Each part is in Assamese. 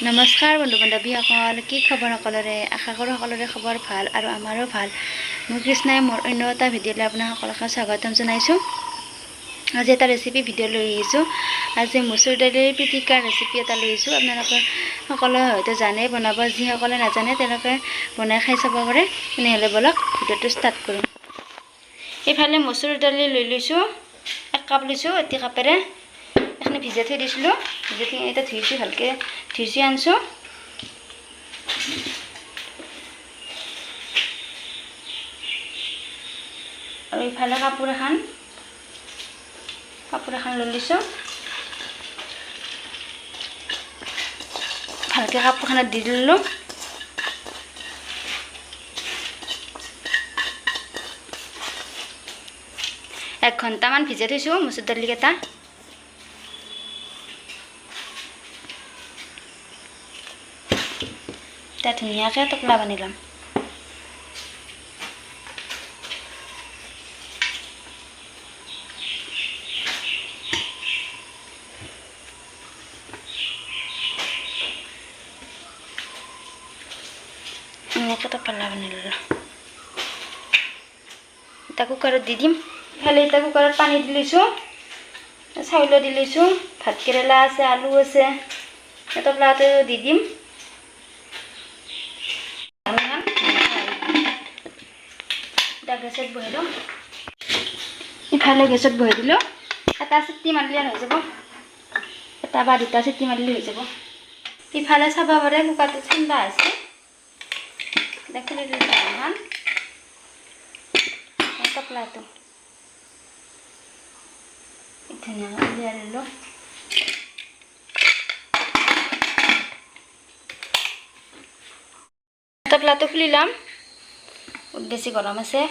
নমস্কাৰ বন্ধু বান্ধৱীসকল, কি খবৰ সকলোৰে? আশা কৰোঁ সকলোৰে খবৰ ভাল আৰু আমাৰো ভাল। মই কৃষ্ণাই মোৰ অন্য এটা ভিডিঅ'লৈ আপোনাক সকলোকে স্বাগতম জনাইছোঁ। আজি এটা ৰেচিপি ভিডিঅ' লৈ আহিছোঁ। আজি মচুৰ দালিৰ পিটিকাৰ ৰেচিপি এটা লৈ আহিছোঁ। আপোনালোকে সকলোৱে হয়তো জানে বনাব, যিসকলে নাজানে তেওঁলোকে বনাই খাই চাব পাৰে। তেনেহ'লে বলক ভিডিঅ'টো ষ্টাৰ্ট কৰোঁ। এইফালে মচুৰ দালি লৈ লৈছোঁ, 1 কাপ লৈছোঁ। এটি কাপেৰে এখানে ভিজাই থৈ দিছিলোঁ, ভিজাই এটা ধুইছোঁ, ভালকৈ ধুইছোঁ আনছোঁ। আৰু ইফালে কাপোৰ এখন লৈ লৈছোঁ, ভালকৈ কাপোৰখনত দি দিলোঁ। এক ঘণ্টামান ভিজাই থৈছোঁ মচুৰ দালিকেইটা। এটা ধুনীয়াকৈ টকলা বানি ল'ম। এনেকৈ টকলা বানি ল'লোঁ। এটা কুকাৰত দি দিম। ইফালে এটা কুকাৰত পানী দি লৈছোঁ, চাউলো দি লৈছোঁ, ভাত কেৰেলা আছে, আলু আছে। টকলাটো দি দিম। গেছত বহাই দিওঁ। ইফালে গেছত বহাই দিলোঁ। এটা চিটি মাৰিলে হৈ যাব, এটা বা দুটা চিটি মাৰিলে হৈ যাব। ইফালে চাব পাৰে কুকাৰটো ঠাণ্ডা হৈছে। খুলি দিলোঁ এখন টকলাটো ধুনীয়াকৈ উলিয়াই ল'লোঁ। টকলাটো খুলি ল'ম, বহুত বেছি গৰম আছে।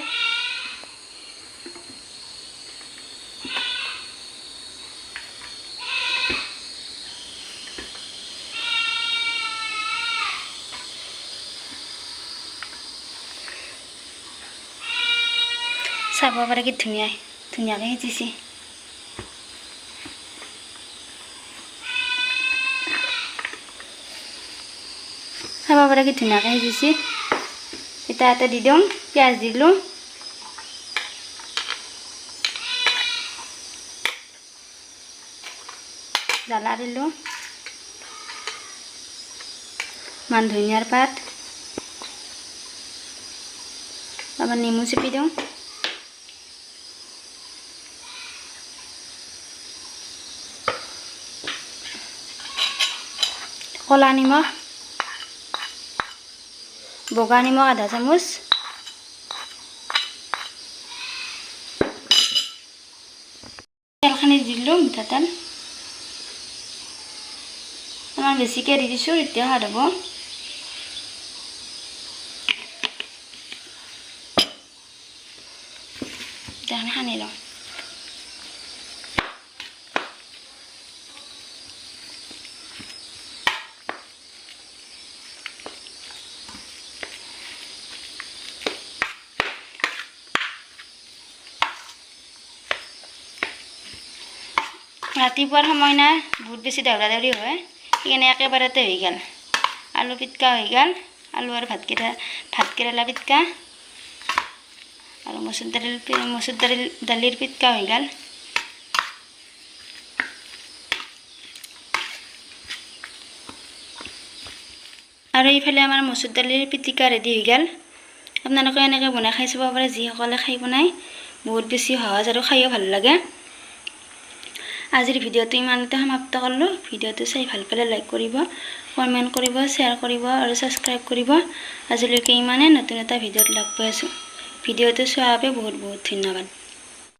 চাব পাৰে কি ধুনীয়াকৈ সিজিছে। চাব পাৰে কি ধুনীয়াকৈ সিজিছে। এটা দি দিওঁ, পিঁয়াজ দিলোঁ, জ্বালা দিলোঁ, মান ধনিয়াৰ পাত, আবার নেমু চেপি দিওঁ। কলা নিমখ, বগা নিমখ আধা চামুচ, তেলখিনি দিলোঁ, মিঠাতেল আমাৰ বেছিকৈ দি দিছোঁ, এতিয়া সোৱাদ হ'ব। এতিয়া সানি লওঁ। ৰাতিপুৱাৰ সময় না, বহুত বেছি দৌৰা দৌৰি হয়, সেইকাৰণে একেবাৰতে হৈ গ'ল। আলু পিটকা হৈ গ'ল, আলু আৰু ভাত কেৰেলা পিটকা আৰু মচুৰ দালিৰ পিটকা হৈ গ'ল। আৰু এইফালে আমাৰ মচুৰ দালিৰ পিটিকা ৰেডি হৈ গ'ল। আপোনালোকে এনেকৈ বনাই খাই চাব পাৰে, যিসকলে খাই বনাই বহুত বেছি সহজ আৰু খাইও ভাল লাগে। আজিৰ ভিডিঅ'টো ইমানতে সমাপ্ত কৰিলোঁ। ভিডিঅ'টো চাই ভাল পালে লাইক কৰিব, কমেণ্ট কৰিব, শ্বেয়াৰ কৰিব আৰু ছাবস্ক্ৰাইব কৰিব। আজিলৈকে ইমানে, নতুন এটা ভিডিঅ'ত লগ পাই আছোঁ। ভিডিঅ'টো চোৱাৰ বাবে বহুত ধন্যবাদ।